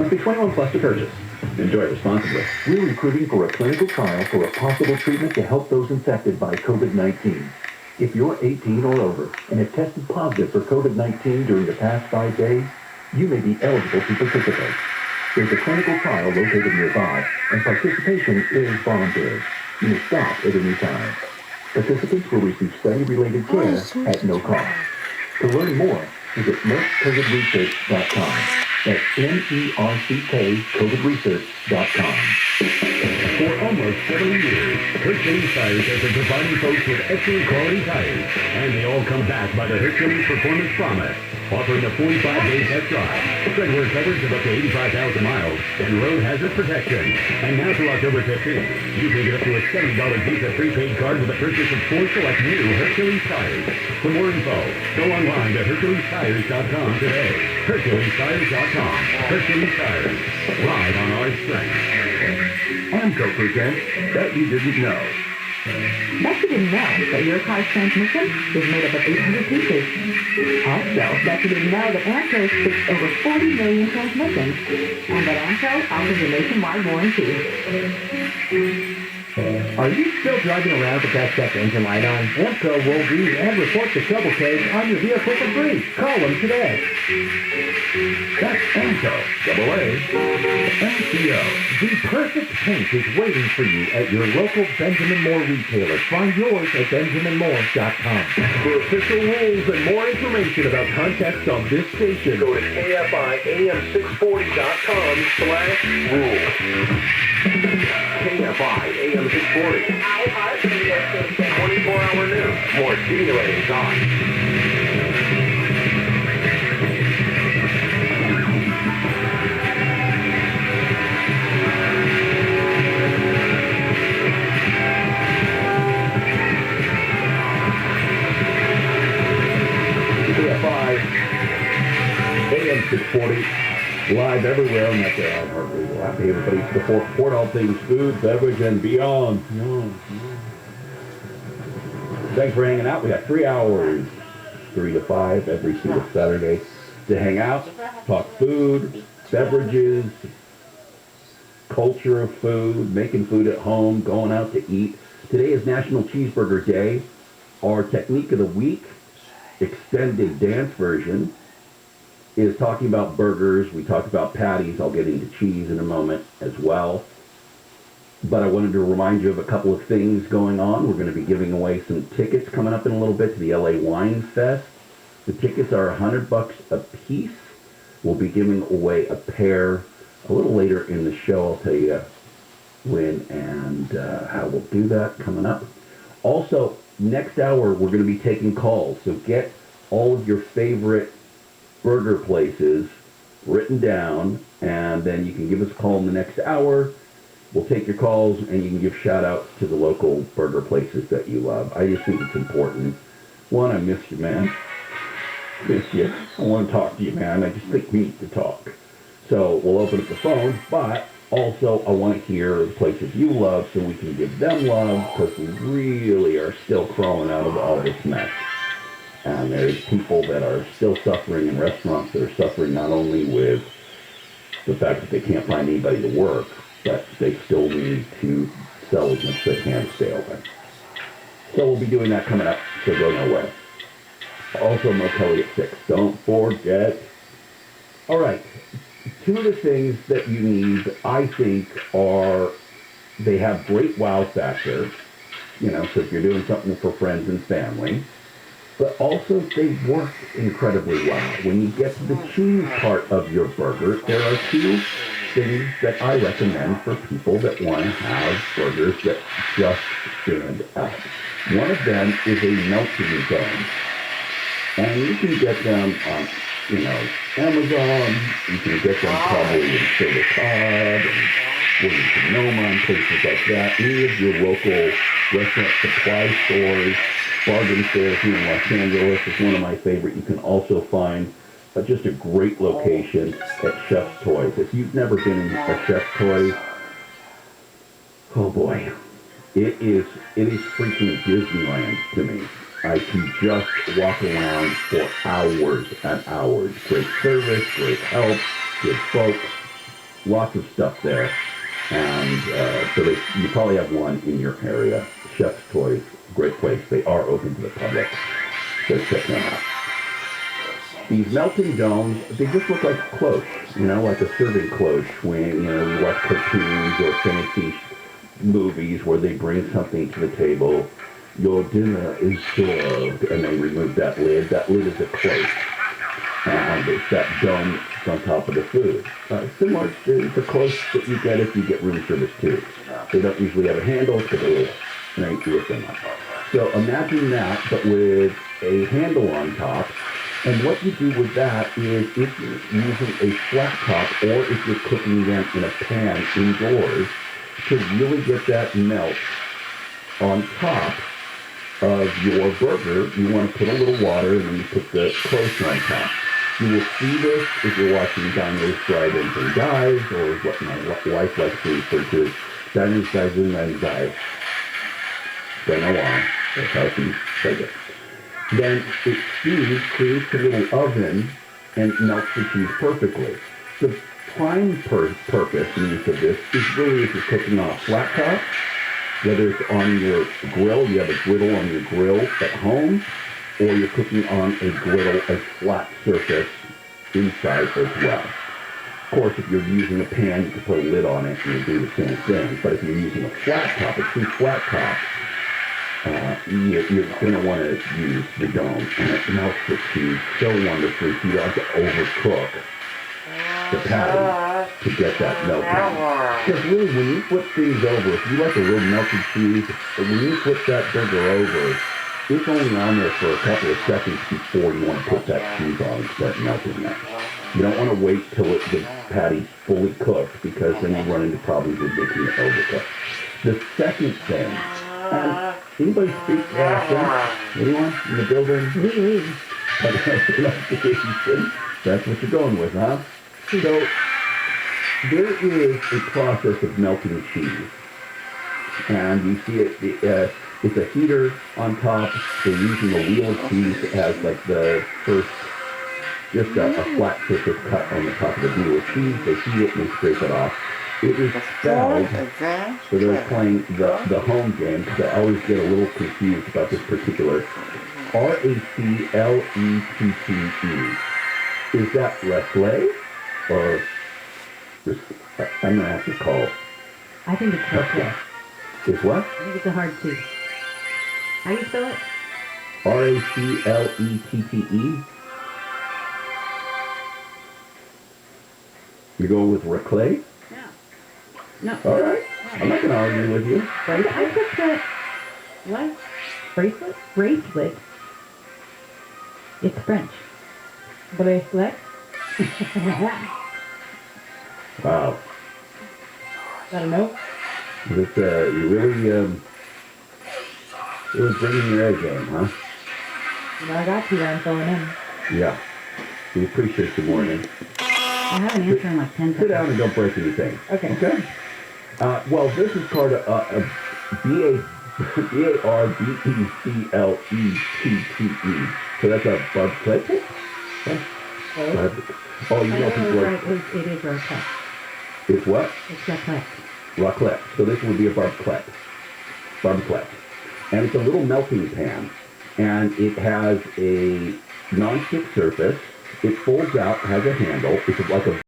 Must be 21 plus to purchase. Enjoy responsibly. We're recruiting for a clinical trial for a possible treatment to help those infected by COVID-19. If you're 18 or over and have tested positive for COVID-19 during the past 5 days, you may be eligible to participate. There's a clinical trial located nearby, and participation is voluntary. You may stop at any time. Participants will receive study-related care at no cost. To learn more, visit merckcovidresearch.com. That's MERCK COVIDresearch.com. For almost 70 years, Hercules Tires has been providing folks with excellent quality tires, and they all come back by the Hercules Performance Promise, offering a 45-day test drive, treadwear coverage of up to 85,000 miles, and road hazard protection. And now through October 15th, you can get up to a $70 Visa prepaid card with the purchase of 4 select new Hercules tires. For more info, go online to HerculesTires.com today. HerculesTires.com. Hercules Tires. Ride on our strength. AMCO presents Bet You Didn't Know. Bet you didn't know that your car's transmission is made up of 800 pieces. Also, bet you didn't know that AMCO fixed over 40 million transmissions, and that AMCO offers a nationwide warranty. Are you still driving around with that check engine light on? AMCO will read and report the trouble codes on your vehicle for free. Call them today. That's AMCO, AA-MCO. The perfect paint is waiting for you at your local Benjamin Moore retailer. Find yours at BenjaminMoore.com. For official rules and more information about contests on this station, go to KFIAM640.com/rules. KFI AM 640. 24-hour news. More stimulating talk. KFI AM 640. Live everywhere on that iHeartRadio app. Hey, everybody, it's the fourth quarter, all things food, beverage, and beyond. Thanks for hanging out. We got 3 hours, 3 to 5, every single Saturday to hang out, talk food, beverages, culture of food, making food at home, going out to eat. Today is National Cheeseburger Day. Our technique of the week, extended dance version, is talking about burgers. We talked about patties. I'll get into cheese in a moment as well. But I wanted to remind you of a couple of things going on. We're going to be giving away some tickets coming up in a little bit to the LA Wine Fest. The tickets are $100 a piece. We'll be giving away a pair a little later in the show. I'll tell you when and how we'll do that coming up. Also, next hour, we're going to be taking calls. So get all of your favorite burger places written down, and then you can give us a call in the next hour. We'll take your calls, and you can give shout-outs to the local burger places that you love. I just think it's important. One, I miss you, man. Miss you. I want to talk to you, man. I just think we need to talk. So we'll open up the phone, but also I want to hear the places you love so we can give them love, because we really are still crawling out of all this mess. And there's people that are still suffering in restaurants that are suffering not only with the fact that they can't find anybody to work, but they still need to sell as much as they can to stay open. So we'll be doing that coming up, so go nowhere. Also, Mo Kelly at 6. Don't forget. All right. 2 of the things that you need, I think, are they have great wow factor, so if you're doing something for friends and family. But also, they work incredibly well. When you get to the cheese part of your burger, there are 2 things that I recommend for people that want to have burgers that just stand out. One of them is a melting zone. And you can get them on, Amazon. You can get them probably in Silver Cod and Williams-Sonoma, places like that. Any of your local restaurant supply stores, bargain stores here in Los Angeles is one of my favorite. You can also find just a great location at Chef's Toys. If you've never been in a Chef's Toys, oh boy, it is freaking Disneyland to me. I can just walk around for hours and hours. Great service, great help, good folks. lots of stuff there. And so you probably have one in your area. Chef's Toys, great place. They are open to the public. So check them out. These melting domes, they just look like cloaks, like a serving cloak when, you watch cartoons or fantasy movies where they bring something to the table. Your dinner is served, and they remove that lid. That lid is a cloak. And it's that dome on top of the food. Similar to the cloaks that you get if you get room service too. They don't usually have a handle because they will lift them up. So imagine that, but with a handle on top. And what you do with that is if you're using a flat top or if you're cooking them in a pan indoors, to really get that melt on top of your burger, you want to put a little water and then you put the cloth on top. You will see this if you're watching Diners, Drive-Ins, and Dives, or what my wife likes to refer to as Diners, Drive-Ins, and Dives. Don't know why. That's how she says it. Then it steams, creates a little oven, and melts the cheese perfectly. The prime purpose and use of this is really if you're cooking on a flat top, whether it's on your grill, you have a griddle on your grill at home, or you're cooking on a griddle, a flat surface inside as well. Of course, if you're using a pan, you can put a lid on it and you do the same thing. But if you're using a flat top, a true flat top, you're going to want to use the dome. And it melts the cheese so wonderfully, so you don't have to overcook the patty to get that melting. Because really, when you flip things over, if you like a real melted cheese, when you flip that burger over, it's only on there for a couple of seconds before you want to put that cheese on and start melting it. You don't want to wait till the patty's fully cooked because then you run into problems with making it overcooked. The second thing, and anybody speak French? Anyone in the building? That's what you're going with, huh? So there is a process of melting cheese, and you see it. It's a heater on top. They're using a wheel of cheese that has like the first, just a flat surface cut on the top of the wheel of cheese. They heat it and they scrape it off. It is spelled, so they're playing the home game, because I always get a little confused about this particular, Raclette. Is that raclette? Or, I'm going to have to call. I think it's raclette. Is what? I think it's a hard T. How do you spell it? Raclette. You're going with raclette? No. All right. I'm not going to argue with you. I took that. What? Bracelet? Bracelet? It's French. Bracelet? Wow. I don't know. This, you really, it was bringing your A game, huh? I got you there, I'm filling in. Yeah. We appreciate you, Morgan. I have an answer in like 10 seconds. Sit down and don't break anything. Okay. Okay? Well, this is called a B-A-R-B-E-C-L-E-T-T-E. So that's a bud plate. Oh, you know people are... It is raclette. It's what? It's raclette. Raclette. So this would be a barbeclette. Barbeclette. And it's a little melting pan. And it has a non-stick surface. It folds out, has a handle. It's like a